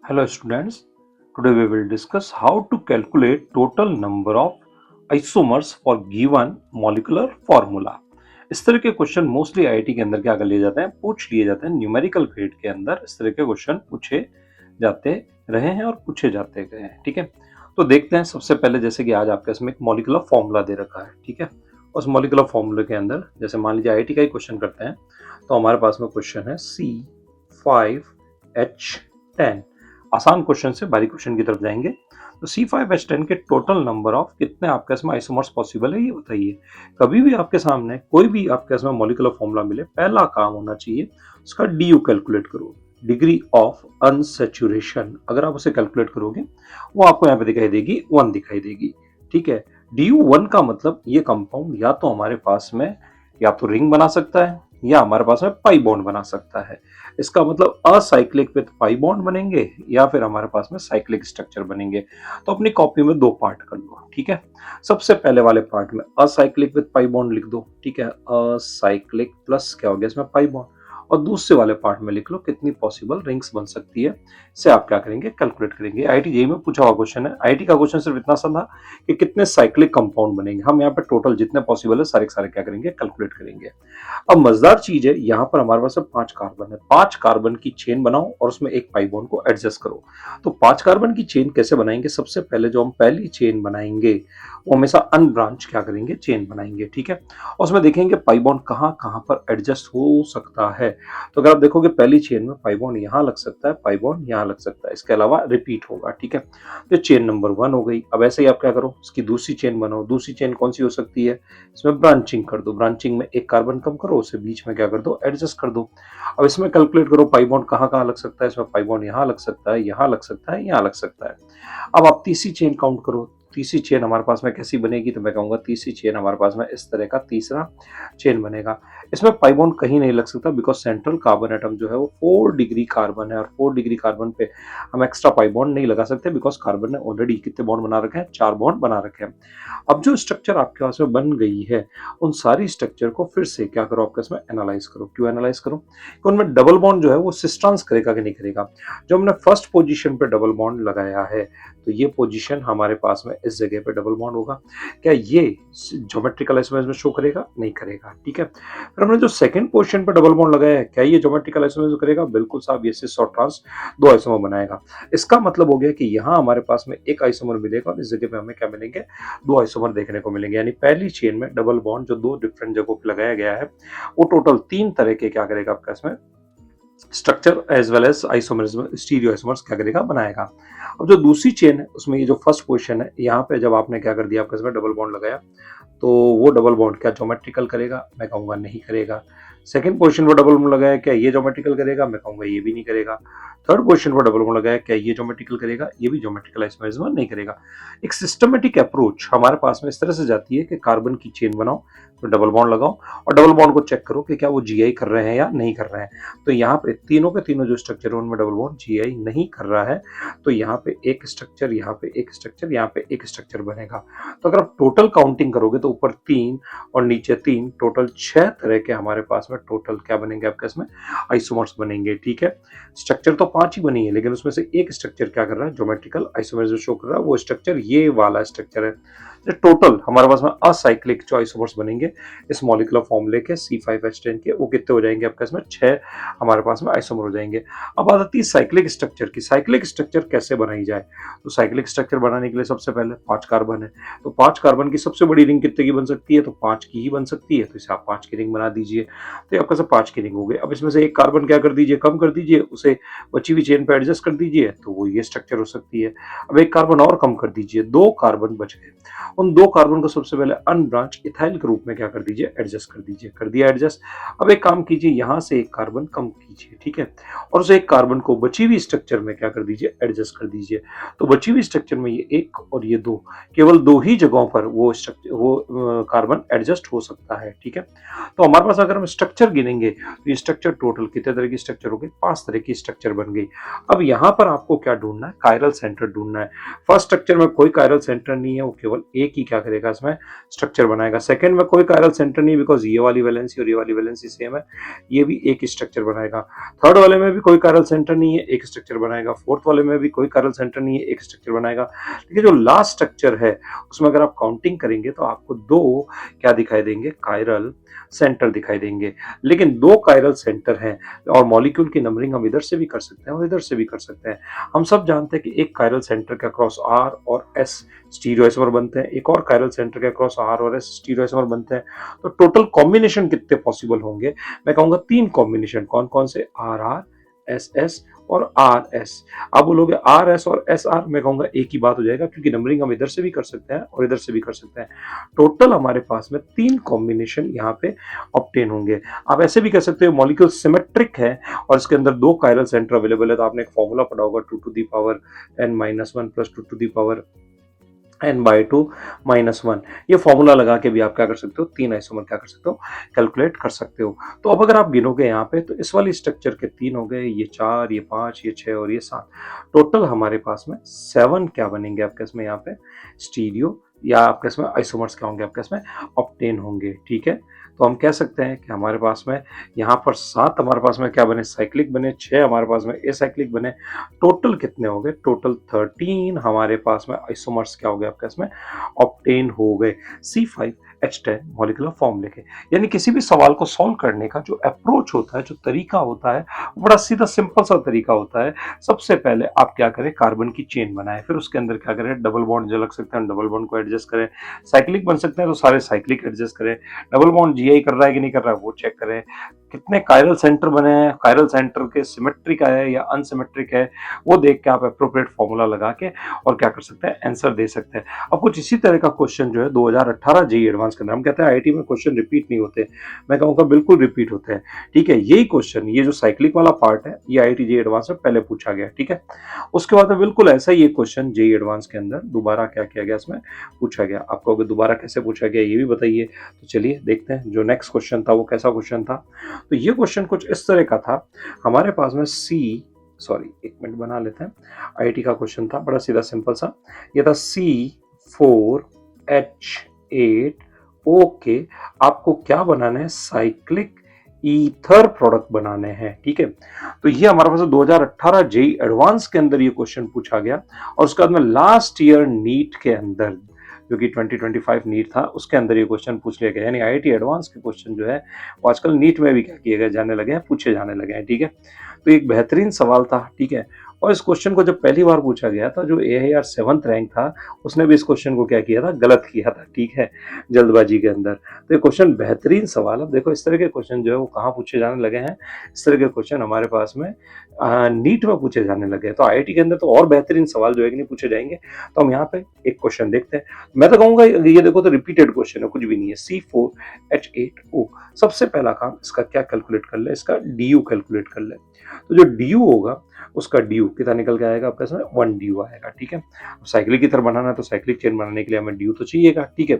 Hello students, today we will discuss how to calculate total number of isomers for given molecular formula. इस तरह के question mostly IIT के अंदर क्या कर लिए जाते हैं, पूछ लिए जाते हैं। न्यूमेरिकल ग्रेड के अंदर इस तरह के क्वेश्चन पूछे जाते रहे हैं और पूछे जाते गए हैं। ठीक है, तो देखते हैं सबसे पहले, जैसे कि आज आपके इसमें एक मॉलिक्यूलर फॉर्मूला दे रखा है। ठीक है, उस मॉलिक्यूलर फॉर्मूले के अंदर जैसे मान लीजिए आईआईटी का ही क्वेश्चन करते हैं, तो हमारे पास में क्वेश्चन है C5H10। आसान क्वेश्चन से भारी क्वेश्चन की तरफ जाएंगे। तो C5H10 के टोटल नंबर ऑफ कितने आपके इसमें आइसोमर्स पॉसिबल है, ये बताइए। कभी भी आपके सामने कोई भी आपके इसमें मॉलिक्यूलर फॉर्मूला मिले, पहला काम होना चाहिए उसका DU कैलकुलेट करो, डिग्री ऑफ अनसैचुरेशन। अगर आप उसे कैलकुलेट करोगे वो आपको यहाँ पे दिखाई देगी 1 दिखाई देगी। ठीक है, DU 1 का मतलब ये कंपाउंड या तो हमारे पास में या तो रिंग बना सकता है या हमारे पास में पाई बॉन्ड बना सकता है। इसका मतलब असाइक्लिक विद पाई बॉन्ड बनेंगे या फिर हमारे पास में साइक्लिक स्ट्रक्चर बनेंगे। तो अपनी कॉपी में 2 पार्ट कर लो। ठीक है, सबसे पहले वाले पार्ट में असाइक्लिक विद पाई बॉन्ड लिख दो। ठीक है, असाइक्लिक प्लस क्या हो गया इसमें पाई बॉन्ड, और दूसरे वाले पार्ट में लिख लो कितनी पॉसिबल रिंग्स बन सकती है। इसे आप क्या करेंगे, कैलकुलेट करेंगे। आईआईटी जेईई में पूछा हुआ क्वेश्चन है। आईआईटी का क्वेश्चन सिर्फ इतना सा था कि कितने साइक्लिक कंपाउंड बनेंगे। हम यहाँ पे टोटल जितने पॉसिबल है सारे क्या करेंगे, कैलकुलेट करेंगे। अब मजेदार चीज है, यहाँ पर हमारे पास 5 कार्बन है। 5 कार्बन की चेन बनाओ और उसमें एक पाई बॉन्ड को एडजस्ट करो। तो 5 कार्बन की चेन कैसे बनाएंगे, सबसे पहले जो हम पहली चेन बनाएंगे वो हमेशा अनब्रांच क्या करेंगे, चेन बनाएंगे। ठीक है, और उसमें देखेंगे पाई बॉन्ड कहाँ कहाँ पर एडजस्ट हो सकता है। तो अगर आप देखोगे पहली चेन में पाई बॉन्ड यहाँ लग सकता है, पाई बॉन्ड यहाँ लग सकता है, इसके अलावा रिपीट होगा। ठीक है, तो चेन नंबर 1 हो गई। अब ऐसे ही आप क्या करो, इसकी दूसरी चेन बनाओ। दूसरी चेन कौन सी हो सकती है, इसमें ब्रांचिंग कर दो। ब्रांचिंग में एक कार्बन कम करो, उसे बीच में क्या कर दो, एडजस्ट कर दो। अब इसमें कैलकुलेट करो पाई बॉन्ड कहाँ कहाँ लग सकता है। इसमें पाई बॉन्ड यहाँ लग सकता है, यहाँ लग सकता है, यहाँ लग सकता है। अब आप तीसरी चेन काउंट करो। तीसरी चेन हमारे पास में कैसी बनेगी, तो मैं कहूंगा तीसरी चेन हमारे पास में इस तरह का तीसरा चेन बनेगा। इसमें पाई बॉन्ड कहीं नहीं लग सकता, बिकॉज सेंट्रल कार्बन एटम जो है वो 4 डिग्री कार्बन है, और 4 डिग्री कार्बन पे हम एक्स्ट्रा पाई बॉन्ड नहीं लगा सकते, बिकॉज कार्बन ने ऑलरेडी कितने बॉन्ड बना रखे हैं, 4 बॉन्ड बना रखे हैं। अब जो स्ट्रक्चर आपके पास में बन गई है, उन सारी स्ट्रक्चर को फिर से क्या करो, आपके इसमें एनालाइज करो। क्यों एनालाइज करो, कि उनमें डबल बॉन्ड जो है वो सिस्ट्रांस करेगा कि नहीं करेगा। जो हमने फर्स्ट पोजीशन पे डबल बॉन्ड लगाया है, तो ये पोजीशन हमारे पास में इस जगह पे डबल बॉन्ड होगा, क्या ये ज्योमेट्रिकल आइसोमर्स में शो करेगा, नहीं करेगा। ठीक है, फिर हमने जो सेकंड पोजीशन पे डबल बॉन्ड लगाया है, क्या ये ज्योमेट्रिकल आइसोमर्स में करेगा, बिल्कुल साहब, ये सिस और ट्रांस 2 आइसोमर बनाएगा। इसका मतलब हो गया कि यहाँ हमारे पास में एक आइसोमर मिलेगा और इस जगह पे हमें क्या मिलेंगे, 2 आइसोमर देखने को मिलेंगे। यानी पहली चेन में डबल बॉन्ड जो 2 डिफरेंट जगहों पे लगाया गया है, वो टोटल 3 तरह के क्या करेगा आपका इसमें structure as well as isomers, stereo isomers क्या करेगा, बनाएगा। अब जो दूसरी चेन है उसमें ये जो फर्स्ट पोजीशन है, यहाँ पे जब आपने क्या कर दिया, आपके इसमें डबल बॉन्ड लगाया, तो वो डबल बॉन्ड क्या ज्योमेट्रिकल करेगा, मैं कहूंगा नहीं करेगा। सेकंड पोजीशन पर डबल बॉन्ड लगाया, क्या ये ज्योमेट्रिकल करेगा, मैं कहूंगा ये भी नहीं करेगा। थर्ड पोजीशन पर डबल बॉन्ड लगाया, क्या ये ज्योमेट्रिकल करेगा, ये भी ज्योमेट्रिकल आइसोमर्स में नहीं करेगा। एक सिस्टमेटिक अप्रोच हमारे पास में इस तरह से जाती है कि कार्बन की चेन बनाओ, तो डबल बॉन्ड लगाओ और डबल बॉन्ड को चेक करो कि क्या वो जीआई कर रहे हैं या नहीं कर रहे हैं। तो यहाँ पे तीनों के तीनों जो स्ट्रक्चर है उनमें डबल बॉन्ड जीआई नहीं कर रहा है, तो यहाँ पे एक स्ट्रक्चर, यहाँ पे एक स्ट्रक्चर, यहाँ पे एक स्ट्रक्चर बनेगा। तो अगर आप टोटल काउंटिंग करोगे तो ऊपर 3 और नीचे 3, टोटल 6 तरह के हमारे पास में टोटल क्या बनेंगे आपके इसमें, आइसोमर्स बनेंगे। ठीक है, स्ट्रक्चर तो 5 ही बनी है, लेकिन उसमें से एक स्ट्रक्चर क्या कर रहा है, ज्योमेट्रिकल आइसोमर्स जो शो कर रहा है, वो स्ट्रक्चर ये वाला स्ट्रक्चर है। टोटल हमारे पास में असाइक्लिक जो आइसोमर्स बनेंगे इस मॉलिक्यूलर फॉर्मूले के C5H10 के, वो कितने हो जाएंगे आपके इसमें, 6 हमारे पास में आइसोमर हो जाएंगे। अब बात आती है साइक्लिक स्ट्रक्चर की। साइक्लिक स्ट्रक्चर कैसे बनाई जाए, तो साइक्लिक स्ट्रक्चर बनाने के लिए सबसे पहले 5 कार्बन है, तो 5 कार्बन की सबसे बड़ी रिंग कितने की बन सकती है, तो 5 की ही बन सकती है। तो इसे आप 5 की रिंग बना दीजिए, तो आपके सब 5 की रिंग हो गई। अब इसमें से एक कार्बन क्या कर दीजिए, कम कर दीजिए, उसे बची हुई चेन पे एडजस्ट कर दीजिए, तो वो ये स्ट्रक्चर हो सकती है। अब एक कार्बन और कम कर दीजिए, 2 कार्बन बच गए। उन 2 कार्बन को सबसे पहले अनब्रांच इथाइल के रूप में क्या कर दीजिए, एडजस्ट कर दीजिए। कर दिया एडजस्ट। अब एक काम कीजिए, यहां से एक कार्बन कम कीजिए। ठीक है, और उस एक कार्बन को बची हुई स्ट्रक्चर में क्या कर दीजिए, एडजस्ट कर दीजिए। तो बची हुई स्ट्रक्चर में ये 1 और ये 2, केवल 2 ही जगहों पर वो स्ट्रक्चर, वो कार्बन एडजस्ट हो सकता है। ठीक है, तो हमारे पास अगर हम स्ट्रक्चर गिनेंगे तो ये स्ट्रक्चर टोटल कितने तरह की स्ट्रक्चर हो गई, 5 तरह की स्ट्रक्चर बन गई। अब यहाँ पर आपको क्या ढूंढना है, कायरल सेंटर ढूंढना है। फर्स्ट स्ट्रक्चर में कोई कायरल सेंटर नहीं है, वो केवल एक ही क्या करेगा इसमें स्ट्रक्चर बनाएगा। सेकंड में कोई कायरल सेंटर नहीं, बिकॉज ये वाली वैलेंसी और ये वाली वैलेंसी सेम है, ये भी एक ही स्ट्रक्चर बनाएगा। थर्ड वाले में भी कोई कायरल सेंटर नहीं है, एक स्ट्रक्चर बनाएगा। फोर्थ वाले में भी कोई कायरल सेंटर नहीं है, एक स्ट्रक्चर बनाएगा। लेकिन जो लास्ट स्ट्रक्चर है उसमें अगर आप काउंटिंग करेंगे तो आपको दो क्या दिखाई देंगे, कायरल सेंटर दिखाई देंगे। लेकिन दो कायरल सेंटर हैं और मॉलिक्यूल की नंबरिंग हम इधर से भी कर सकते हैं और इधर से भी कर सकते हैं। हम सब जानते हैं कि एक कायरल सेंटर के अक्रॉस R और S स्टीरियोआइसोमर बनते हैं, एक और कायरल सेंटर के अक्रॉस R और S स्टीरियोआइसोमर बनते हैं। तो टोटल कॉम्बिनेशन कितने पॉसिबल होंगे? मैं कहूंगा 3 कॉम्बिनेशन। कौन कौन से? RR, SS और RS। आप बोलोगे RS और SR, मैं कहूंगा एक ही बात हो जाएगा, क्योंकि नंबरिंग हम इधर से भी कर सकते हैं और इधर से भी कर सकते हैं। टोटल हमारे पास में 3 कॉम्बिनेशन यहाँ पे ऑब्टेन होंगे। आप ऐसे भी कह सकते हो मॉलिक्यूल सिमेट्रिक है और इसके अंदर 2 कायरल सेंटर अवेलेबल है, तो आपने एक फॉर्मूला पढ़ा होगा 2 टू द पावर n-1 प्लस 2 टू द पावर n/2-1। ये फॉर्मूला लगा के भी आप क्या कर सकते हो, 3 आइसोमर क्या कर सकते हो, कैलकुलेट कर सकते हो। तो अब अगर आप गिनोगे यहाँ पे, तो इस वाली स्ट्रक्चर के 3 हो गए, ये 4, ये 5, ये 6 और ये 7। टोटल हमारे पास में 7 क्या बनेंगे आपके इसमें यहाँ पे, स्टीरियो या आपके इसमें आइसोमर्स क्या होंगे आपके इसमें ऑब्टेन होंगे। ठीक है, तो हम कह सकते हैं कि हमारे पास में यहाँ पर 7 हमारे पास में क्या बने, साइक्लिक बने, 6 हमारे पास में एसाइक्लिक बने। टोटल कितने हो गए? टोटल 13 हमारे पास में आइसोमर्स क्या हो गए आपके इसमें ऑब्टेन हो गए C5H10 मॉलिक्यूलर फॉर्मूले के। यानी किसी भी सवाल को सॉल्व करने का जो अप्रोच होता है, जो तरीका होता है, बड़ा सीधा सिंपल सा तरीका होता है। सबसे पहले आप क्या करें, कार्बन की चेन बनाएं, फिर उसके अंदर क्या करें, डबल बॉन्ड जो लग सकते हैं डबल बॉन्ड को एडजस्ट करें। साइक्लिक बन सकते हैं तो सारे साइक्लिक एडजस्ट करें। डबल बॉन्ड जीआई कर रहा है कि नहीं कर रहा है वो चेक करें। कितने कायरल सेंटर बने हैं, कायरल सेंटर के सिमेट्रिक है या अनसिमेट्रिक है, वो देख के आप एप्रोप्रिएट फॉर्मूला लगा के और क्या कर सकते हैं, आंसर दे सकते हैं। अब कुछ इसी तरह का क्वेश्चन जो है 2018 जेईई एडवांस के अंदर, हम कहते हैं आईआईटी में क्वेश्चन रिपीट नहीं होते, मैं कहूँगा बिल्कुल रिपीट होते हैं। ठीक है, यही क्वेश्चन, ये जो साइक्लिक वाला पार्ट है, ये आईआईटी जेईई एडवांस में पहले पूछा गया। ठीक है, उसके बाद में बिल्कुल ऐसा ही एक क्वेश्चन जेईई एडवांस के अंदर दोबारा क्या किया गया, इसमें पूछा गया। आपको अगर दोबारा कैसे पूछा गया ये भी बताइए। तो चलिए देखते हैं जो नेक्स्ट क्वेश्चन था वो कैसा क्वेश्चन था। तो ये क्वेश्चन कुछ इस तरह का था। हमारे पास में एक मिनट बना लेते हैं। आईआईटी का क्वेश्चन था, बड़ा सीधा सिंपल सा। ये था C4H8O के आपको क्या बनाना है, साइक्लिक ईथर प्रोडक्ट बनाने हैं। ठीक है, तो ये हमारे पास 2018 जेईई एडवांस के अंदर ये क्वेश्चन पूछा गया और उसके बाद में लास्ट ईयर नीट के अंदर, जो कि 2025 नीट था, उसके अंदर ये क्वेश्चन पूछ लिया गया। यानी आईआईटी एडवांस के क्वेश्चन जो है वो आजकल नीट में भी क्या किए गए, जाने लगे हैं, पूछे जाने लगे हैं। ठीक है, तो एक बेहतरीन सवाल था। ठीक है, और इस क्वेश्चन को जब पहली बार पूछा गया था, जो AIR 7th रैंक था उसने भी इस क्वेश्चन को क्या किया था, गलत किया था। ठीक है, जल्दबाजी के अंदर। तो ये क्वेश्चन बेहतरीन सवाल है। देखो इस तरह के क्वेश्चन जो है वो कहाँ पूछे जाने लगे हैं, इस तरह के क्वेश्चन हमारे पास में नीट में पूछे जाने लगे हैं। तो आईआईटी के अंदर तो और बेहतरीन सवाल जो है कि नहीं पूछे जाएंगे। तो हम यहाँ पे एक क्वेश्चन देखते हैं। मैं तो कहूँगा ये देखो तो रिपीटेड क्वेश्चन है, कुछ भी नहीं है। C4H8O, सबसे पहला काम इसका क्या कैलकुलेट कर ले, इसका DU कैलकुलेट कर ले। तो जो DU होगा उसका DU कितना निकल के आएगा आपका, इसमें 1 DU आएगा। ठीक है, साइक्लिक ईथर बनाना है तो साइक्लिक चेन बनाने के लिए हमें DU तो चाहिएगा। ठीक है,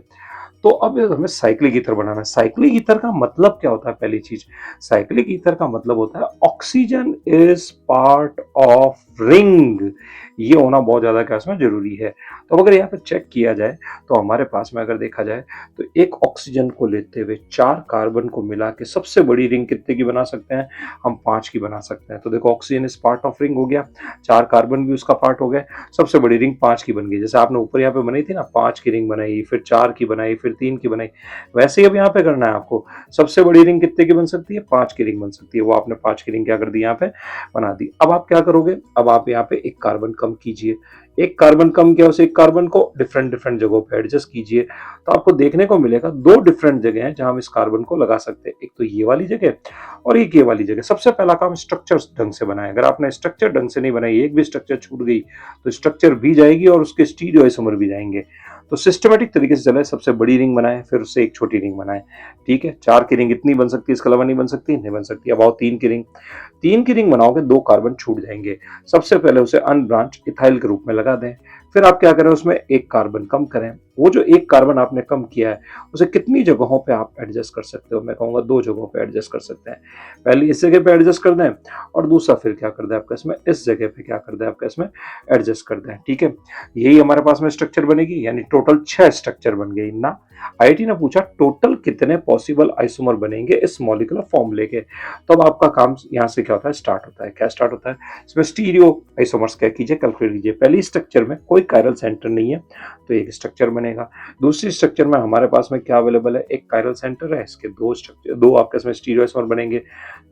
तो अब हमें साइक्लिक ईथर बनाना है। साइक्लिक ईथर का मतलब क्या होता है? पहली चीज, साइक्लिक ईथर का मतलब होता है oxygen is part of ring. ये होना बहुत ज्यादा क्या इसमें जरूरी है। तो अगर यहाँ पे चेक किया जाए तो हमारे पास में अगर देखा जाए तो एक ऑक्सीजन को लेते हुए 4 कार्बन को मिला के सबसे बड़ी रिंग कितने की बना सकते हैं, हम 5 की बना सकते हैं। तो देखो oxygen is part of ring हो गया, 4 कार्बन भी उसका पार्ट हो गए, सबसे बड़ी रिंग 5 की बन गई। जैसे आपने ऊपर यहाँ पे बनाई थी ना, 5 की रिंग बनाई, फिर 4 की बनाई, फिर 3 की बनाई, वैसे ही अब यहाँ पे करना है आपको। सबसे बड़ी रिंग कितने की बन सकती है, 5 की रिंग बन सकती है। वो आपने 5 की रिंग क्या कर दी, यहाँ पे बना दी। अब आप क्या करोगे, अब आप यहाँ पे एक कार्बन कम कीजिए। एक कार्बन कम किया, उसे एक कार्बन को डिफरेंट जगहों पे एडजस्ट कीजिए, तो आपको देखने को मिलेगा 2 डिफरेंट जगह हैं जहां हम इस कार्बन को लगा सकते हैं। एक तो ये वाली जगह और एक ये वाली जगह। सबसे पहला काम स्ट्रक्चर ढंग से बनाए। अगर आपने स्ट्रक्चर ढंग से नहीं बनाई, एक भी स्ट्रक्चर छूट गई तो स्ट्रक्चर भी जाएगी और उसके स्टीरियोआइसोमर भी जाएंगे। तो सिस्टमेटिक तरीके से चले, सबसे बड़ी रिंग बनाए, फिर उससे एक छोटी रिंग बनाए। ठीक है, 4 की रिंग इतनी बन सकती है, इसके अलावा नहीं बन सकती, नहीं बन सकती। अब आओ 3 की रिंग बनाओगे, 2 कार्बन छूट जाएंगे। सबसे पहले उसे अनब्रांच इथाइल के रूप में लगा दें, फिर आप क्या करें, उसमें एक कार्बन कम करें। वो जो एक कार्बन आपने कम किया है उसे कितनी जगहों पे आप एडजस्ट कर सकते हो? मैं कहूँगा 2 जगहों पे एडजस्ट कर सकते हैं। पहली इस जगह पे एडजस्ट कर दें और दूसरा फिर क्या कर दें आपका इसमें इस जगह पे क्या कर दें आपका इसमें एडजस्ट कर दें, ठीक है? यही हमारे पास में स्ट्रक्चर बनेगी, यानी टोटल 6 स्ट्रक्चर बन गई ना। आईआईटी ने पूछा टोटल कितने पॉसिबल आइसोमर बनेंगे इस मॉलिक्यूलर फॉर्मूले के। तो अब आपका काम यहाँ से क्या होता है, स्टार्ट होता है। क्या स्टार्ट होता है? इसमें स्टीरियो आइसोमर्स क्या कीजिए, कैलकुलेट कीजिए। पहली स्ट्रक्चर में कोई कायरल सेंटर नहीं है तो एक स्ट्रक्चर बनेगा। दूसरी स्ट्रक्चर में हमारे पास में क्या अवेलेबल है, एक कायरल सेंटर है, इसके दो स्ट्रक्चर, दो आपके इसमें स्टीरियो आइसोमर बनेंगे।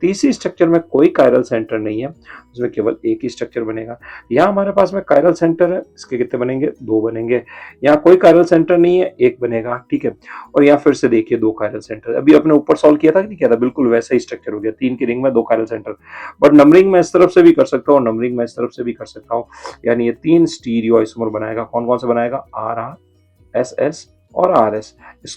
तीसरी स्ट्रक्चर में कोई कायरल सेंटर नहीं है, उसमें केवल एक ही स्ट्रक्चर बनेगा। यहाँ हमारे पास में कायरल सेंटर है, इसके कितने बनेंगे, दो बनेंगे। यहाँ कोई कायरल सेंटर नहीं है, एक बनेगा, ठीक है। और यहाँ फिर से देखिए दो कायरल सेंटर, अभी अपने ऊपर सॉल्व किया था कि नहीं किया था, बिल्कुल वैसा ही स्ट्रक्चर हो गया, 3 की रिंग में 2 कायरल सेंटर। बट नंबरिंग में इस तरफ से भी कर सकता हूँ, नंबरिंग में इस तरफ से भी कर सकता हूँ, यानी ये 3 स्टीरियो आइसोमर बनाएगा। कौन कौन से बनाएगा, आर आर, एस एस और आर एस।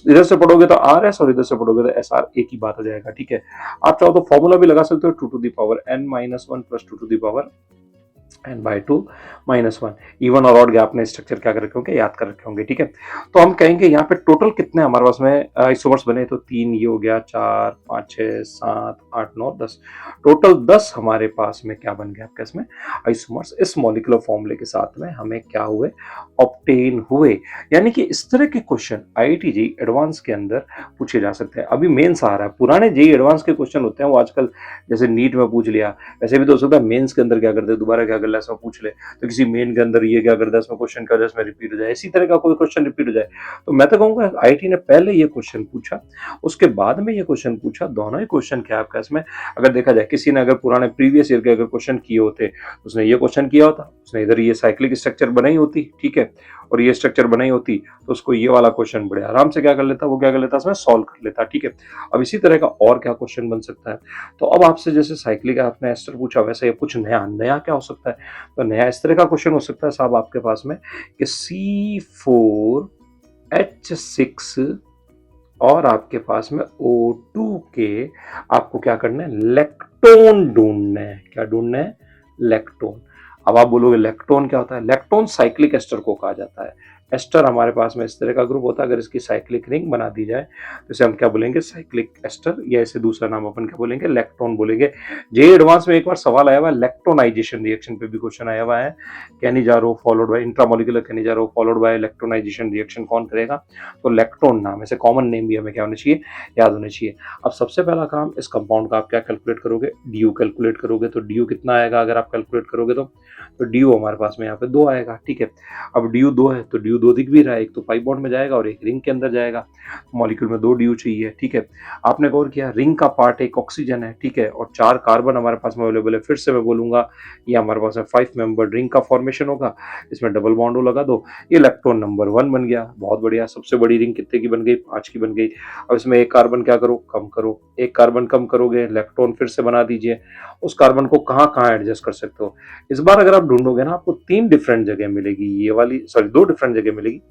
इधर से पढ़ोगे तो आर एस और इधर से पढ़ोगे तो एस आर, एक ही बात हो जाएगा, ठीक है। आप चाहो तो फॉर्मूला भी लगा सकते हो, 2 to the power n minus 1 plus 2 to the power n/2 -1। Even और ऑड गैप में स्ट्रक्चर क्या कर रखे होंगे, याद कर रखे होंगे, ठीक है। तो हम कहेंगे यहाँ पे टोटल कितने हमारे पास में आइसोमर्स बने, तो 3 ये हो गया, 4 5 6 7 8 9 10, टोटल 10 हमारे पास में क्या बन गया आपके इसमें आइसोमर्स इस मॉलिक्यूलर फॉर्मूले के साथ में हमें क्या हुए, ऑब्टेन हुए। यानी कि इस तरह के क्वेश्चन आईआईटी जेईई एडवांस के अंदर पूछे जा सकते हैं। अभी मेंस आ रहा है, पुराने जेईई एडवांस के क्वेश्चन होते हैं वो आजकल जैसे नीट में पूछ लिया, वैसे भी तो हो सकता है मेंस के अंदर क्या करते हैं, दोबारा क्या कर ले, इसमें पूछ ले, तो किसी मेन के अंदर ये क्या करता है, इसमें क्वेश्चन क्या हो जाए, इसमें रिपीट हो जाए, इसी तरह का कोई क्वेश्चन रिपीट हो जाए। तो मैं तो कहूंगा आईआईटी ने पहले ये क्वेश्चन पूछा, उसके बाद में ये क्वेश्चन पूछा, दोनों ही क्वेश्चन क्या आपका इसमें अगर देखा जाए, किसी ने अगर पुराने प्रीवियस ईयर के अगर क्वेश्चन किए होते, उसने ये क्वेश्चन किया होता, उसने इधर ये साइक्लिक स्ट्रक्चर बनाई होती, ठीक है, और ये स्ट्रक्चर बनाई होती, तो उसको ये वाला क्वेश्चन बड़े आराम से क्या कर लेता, वो क्या कर लेता, इसमें सॉल्व कर लेता, ठीक है। अब इसी तरह का और क्या क्वेश्चन बन सकता है, तो अब आपसे जैसे साइक्लिक आपने एस्टर पूछा, वैसे ये कुछ नया नया क्या हो सकता है, तो नया इस तरह का क्वेश्चन हो सकता है साहब आपके पास में कि C4H6 और आपके पास में O2 के आपको क्या करना है, लेक्टोन ढूंढना है। क्या ढूंढना है, लेक्टोन। अब आप बोलोगे लेक्टोन क्या होता है, लेक्टोन साइक्लिक एस्टर को कहा जाता है। एस्टर हमारे पास में इस तरह का ग्रुप होता है, अगर इसकी साइक्लिक रिंग बना दी जाए तो इसे हम क्या बोलेंगे, साइक्लिक एस्टर, या इसे दूसरा नाम अपन क्या बोलेंगे, लेक्टोन बोलेंगे। जेईई एडवांस में एक बार सवाल आया हुआ है, लेक्टोनाइजेशन रिएक्शन पे भी क्वेश्चन आया हुआ है, Cannizzaro followed by intramolecular Cannizzaro followed by electronisation reaction कौन करेगा, तो लेक्टोन नाम, ऐसे कॉमन नेम भी हमें क्या होना चाहिए, याद होना चाहिए। अब सबसे पहला काम, इस कंपाउंड का आप क्या कैलकुलेट करोगे, ड्यू कैलकुलेट करोगे। तो ड्यू कितना आएगा अगर आप कैलकुलेट करोगे तो ड्यू हमारे पास में यहाँ पे 2 आएगा, ठीक है। अब ड्यू 2 है तो ड्यू 2 दिख भी रहा है, एक तो पाई बॉन्ड में जाएगा और एक रिंग के अंदर जाएगा, मॉलिक्यूल में 2 ड्यू चाहिए, ठीक है। आपने गौर किया रिंग का पार्ट एक ऑक्सीजन है, ठीक है, और 4 कार्बन हमारे पास में अवेलेबल है। फिर से मैं बोलूंगा ये हमारे पास में 5 मेंबर रिंग का फॉर्मेशन होगा, इसमें डबल बॉन्ड लगा दो, ये इलेक्ट्रॉन नंबर 1 बन गया, बहुत बढ़िया। सबसे बड़ी रिंग कितने की बन गई, 5 की बन गई। अब इसमें एक कार्बन क्या करो, कम करो, एक कार्बन कम करोगे, इलेक्ट्रॉन फिर से बना दीजिए। उस कार्बन को कहाँ कहाँ एडजस्ट कर सकते हो, इस बार अगर आप ढूंढोगे ना आपको 3 डिफरेंट जगह मिलेगी, ये वाली, सॉरी 2 डिफरेंट जगह मिलेगी,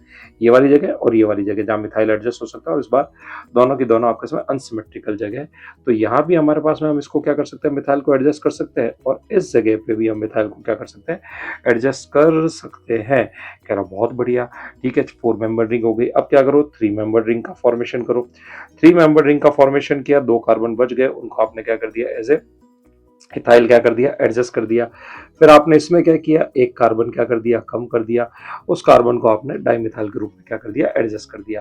ये वाली जगह और ये वाली जगह जहाँ मिथाइल एडजस्ट हो सकता है, और इस बार दोनों की दोनों आपके इसमें अनसिमेट्रिकल जगह है। तो यहाँ भी हमारे पास में हम इसको क्या कर सकते हैं, मिथाइल को एडजस्ट कर सकते हैं, और इस जगह पे भी हम मिथाइल को क्या कर सकते हैं, एडजस्ट कर सकते हैं। कह रहा बहुत बढ़िया, ठीक है। 4 मेंबर रिंग हो गई। अब क्या करो, 3 मेंबर रिंग का फॉर्मेशन करो। 3 मेंबर रिंग का फॉर्मेशन किया, 2 कार्बन बच गए, उनको आपने क्या कर दिया, एज ए इथाइल क्या कर दिया, एडजस्ट कर दिया। फिर आपने इसमें क्या किया, एक कार्बन क्या कर दिया, कम कर दिया, उस कार्बन को आपने डाइमिथाइल के रूप में क्या कर दिया, एडजस्ट कर दिया।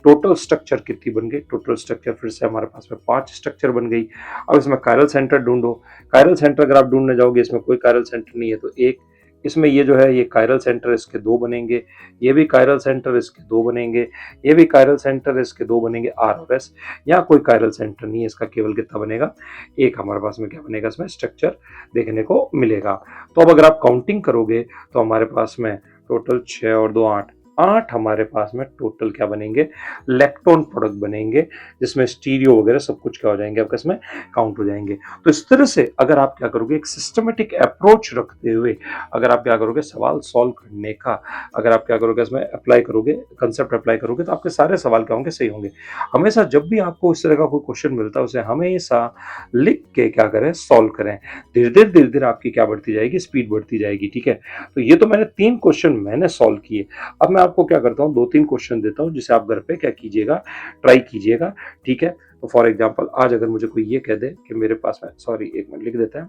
टोटल स्ट्रक्चर कितनी बन गई, टोटल स्ट्रक्चर फिर से हमारे पास में 5 स्ट्रक्चर बन गई। अब इसमें कायरल सेंटर ढूंढो। कायरल सेंटर अगर आप ढूंढने जाओगे, इसमें कोई कायरल सेंटर नहीं है तो एक, इसमें ये जो है ये कायरल सेंटर इसके 2 बनेंगे, ये भी कायरल सेंटर इसके 2 बनेंगे, ये भी कायरल सेंटर इसके 2 बनेंगे, आर और एस। यहाँ कोई कायरल सेंटर नहीं है, इसका केवल कितना बनेगा, एक हमारे पास में क्या बनेगा, इसमें स्ट्रक्चर देखने को मिलेगा। तो अब अगर आप काउंटिंग करोगे तो हमारे पास में टोटल 6 और 2 8, 8 हमारे पास में टोटल क्या बनेंगे, लैक्टोन प्रोडक्ट बनेंगे, जिसमें स्टीरियो वगैरह सब कुछ क्या हो जाएंगे आपके इसमें काउंट हो जाएंगे। तो इस तरह से अगर आप क्या करोगे, एक सिस्टमेटिक अप्रोच रखते हुए अगर आप क्या करोगे सवाल सॉल्व करने का, अगर आप क्या करोगे इसमें अप्लाई करोगे, कंसेप्ट अप्लाई करोगे, तो आपके सारे सवाल क्या होंगे, सही होंगे। हमेशा जब भी आपको इस तरह का कोई क्वेश्चन मिलता है उसे हमेशा लिख के क्या करें, सॉल्व करें। धीरे धीरे आपकी क्या बढ़ती जाएगी, स्पीड बढ़ती जाएगी। ठीक है, तो ये तो मैंने 3 क्वेश्चन मैंने सॉल्व किए। अब मैं आपको क्या करता हूँ, 2-3 क्वेश्चन देता हूँ जिसे आप घर पे क्या कीजिएगा, ट्राई कीजिएगा। ठीक है, तो फॉर एग्जाम्पल आज अगर मुझे कोई ये कह दे कि मेरे पास में, सॉरी एक मिनट लिख देते हैं,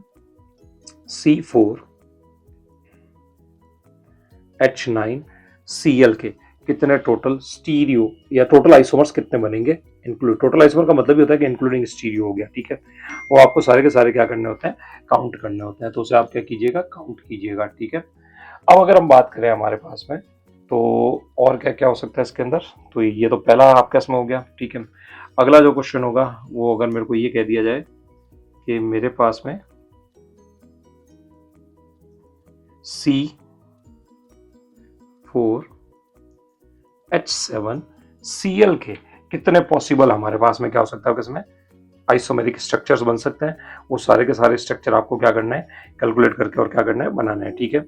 C4H9Cl के कितने टोटल स्टीरियो या टोटल आइसोमर्स कितने बनेंगे, इंक्लूड, टोटल आइसोमर का मतलब ही होता है कि इंक्लूडिंग स्टीरियो हो गया। ठीक है, वो आपको सारे के सारे क्या करने होते हैं, काउंट करने होते हैं, तो उसे आप क्या कीजिएगा, काउंट कीजिएगा। ठीक है, अब अगर हम बात करें हमारे पास में तो और क्या क्या हो सकता है इसके अंदर, तो ये तो पहला आपका इसमें हो गया। ठीक है, अगला जो क्वेश्चन होगा वो अगर मेरे को ये कह दिया जाए कि मेरे पास में C4H7Cl के कितने पॉसिबल हमारे पास में क्या हो सकता है, इसमें आइसोमेरिक स्ट्रक्चर्स बन सकते हैं, वो सारे के सारे स्ट्रक्चर आपको क्या करना है, कैलकुलेट करके और क्या करना है, बनाना है। ठीक है,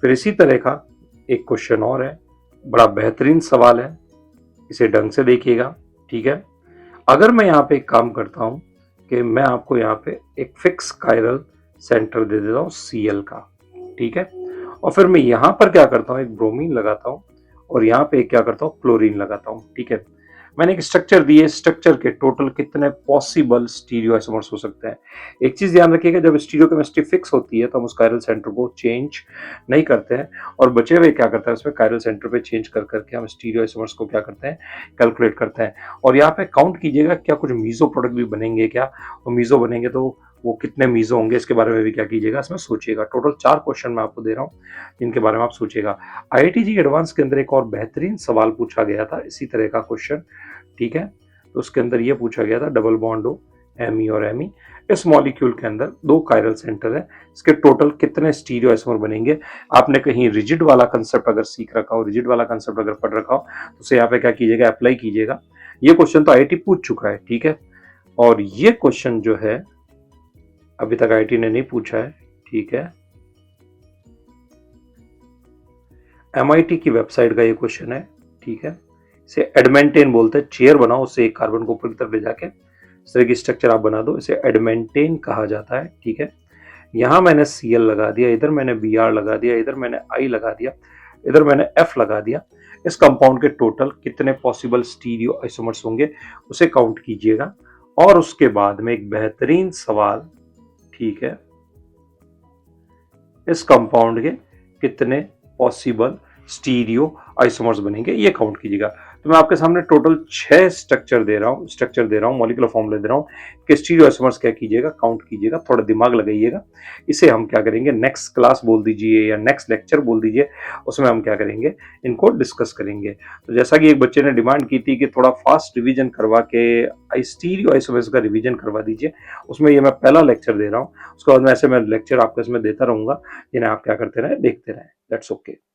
फिर इसी तरह का एक क्वेश्चन और है, बड़ा बेहतरीन सवाल है, इसे ढंग से देखिएगा। ठीक है, अगर मैं यहाँ पे एक काम करता हूँ कि मैं आपको यहाँ पे एक फिक्स कायरल सेंटर दे देता हूँ Cl का। ठीक है, और फिर मैं यहाँ पर क्या करता हूँ, एक ब्रोमीन लगाता हूँ और यहाँ पे क्या करता हूँ, क्लोरीन लगाता हूँ। ठीक है, मैंने एक स्ट्रक्चर दिए, स्ट्रक्चर के टोटल कितने पॉसिबल स्टीरियो आइसोमर्स हो सकते हैं। एक चीज ध्यान रखिएगा, जब स्टीरियो केमिस्ट्री फिक्स होती है तो हम उस कायरल सेंटर को चेंज नहीं करते हैं, और बचे हुए क्या करते हैं उसमें कायरल सेंटर पे चेंज कर करके हम स्टीरियो आइसोमर्स को क्या करते हैं, कैलकुलेट करते हैं। और यहाँ पे काउंट कीजिएगा क्या कुछ मीजो प्रोडक्ट भी बनेंगे क्या, और मीजो बनेंगे तो वो कितने मीजो होंगे, इसके बारे में भी क्या कीजिएगा, इसमें सोचिएगा। टोटल 4 क्वेश्चन मैं आपको दे रहा हूँ जिनके बारे में आप सोचिएगा। IIT जी एडवांस के अंदर एक और बेहतरीन सवाल पूछा गया था इसी तरह का क्वेश्चन। ठीक है, तो उसके अंदर ये पूछा गया था, डबल बॉन्ड हो Me और Me, इस मॉलिक्यूल के अंदर 2 कायरल सेंटर है, इसके टोटल कितने स्टीरियो आइसोमर बनेंगे। आपने कहीं रिजिड वाला कंसेप्ट अगर सीख रखा हो, रिजिड वाला कंसेप्ट अगर पढ़ रखा हो, तो उसे यहाँ पे क्या कीजिएगा, अप्लाई कीजिएगा। ये क्वेश्चन तो IIT पूछ चुका है। ठीक है, और ये क्वेश्चन जो है अभी तक IIT ने नहीं पूछा है। ठीक है, MIT की वेबसाइट का ये क्वेश्चन है। ठीक है, इसे एडमेंटेन बोलते हैं, चेयर बनाओ, उससे एक कार्बन को ऊपर की तरफ ले जाके इस तरह की स्ट्रक्चर आप बना दो, इसे एडमेंटेन कहा जाता है। ठीक है, यहाँ मैंने Cl लगा दिया, इधर मैंने Br लगा दिया, इधर मैंने I लगा दिया, इधर मैंने F लगा दिया। इस कंपाउंड के टोटल कितने पॉसिबल स्टीरियो आइसोमर्स होंगे उसे काउंट कीजिएगा, और उसके बाद में एक बेहतरीन सवाल, ठीक है, इस कंपाउंड के कितने पॉसिबल स्टीरियो आइसोमर्स बनेंगे ये काउंट कीजिएगा। तो मैं आपके सामने टोटल 6 स्ट्रक्चर दे रहा हूँ, मॉलिक्यूलर फॉर्मूला दे रहा हूँ कि स्टीरियो आइसोमर्स क्या कीजिएगा, काउंट कीजिएगा, थोड़ा दिमाग लगाइएगा। इसे हम क्या करेंगे, नेक्स्ट क्लास बोल दीजिए या नेक्स्ट लेक्चर बोल दीजिए, उसमें हम क्या करेंगे, इनको डिस्कस करेंगे। तो जैसा कि एक बच्चे ने डिमांड की थी कि थोड़ा फास्ट रिवीजन करवा के स्टीरियो आइसोमर्स का रिवीजन करवा दीजिए, उसमें ये मैं पहला लेक्चर दे रहा हूँ। उसके बाद में ऐसे मैं लेक्चर आपको इसमें देता रहूंगा जिन्हें आप क्या करते रहे, देखते रहे। That's okay.